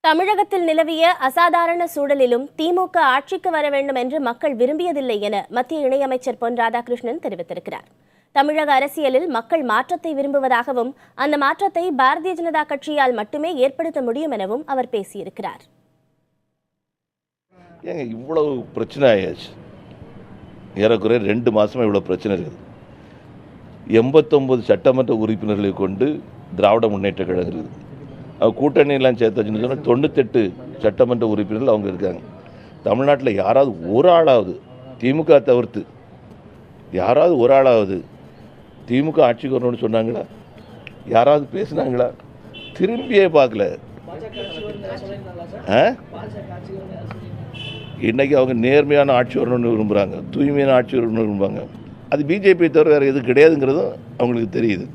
தமிழகத்தில் நிலவிய அசாதாரண சூழலிலும் திமுக ஆட்சிக்கு வர வேண்டும் என்று மக்கள் விரும்பியதில்லை என மத்திய இணையமைச்சர் பொன் ராதாகிருஷ்ணன் தெரிவித்திருக்கிறார். தமிழக அரசியலில் மக்கள் மாற்றத்தை விரும்புவதாகவும் அந்த மாற்றத்தை பாரதிய ஜனதா கட்சியால் மட்டுமே ஏற்படுத்த முடியும் எனவும் அவர் பேசியிருக்கிறார். இவ்வளவு பிரச்சனை ஆயாச்சு, ஏறக்குறைய 2 மாசமா இவ்வளவு பிரச்சனை இருக்குது. 89 சட்டமன்ற உறுப்பினர்களை கொண்டு திராவிட முன்னேற்ற கழகம் இருக்குது. கூட்டணியெல்லாம் சேர்த்தாச்சுன்னு சொன்னால் 98 சட்டமன்ற உறுப்பினர்கள் அவங்க இருக்காங்க. தமிழ்நாட்டில் யாராவது ஒரு ஆளாவது, திமுக தவிர்த்து யாராவது ஒரு ஆளாவது திமுக ஆட்சிக்கு வரணும்னு சொன்னாங்களா? யாராவது பேசுனாங்களா? திரும்பியே பார்க்கல. இன்னைக்கு அவங்க நேர்மையான ஆட்சி வரணும்னு விரும்புகிறாங்க, தூய்மையான ஆட்சி வரணும்னு விரும்புகிறாங்க. அது பிஜேபி தவிர வேறு எதுவும் கிடையாதுங்கிறதும் அவங்களுக்கு தெரியுது.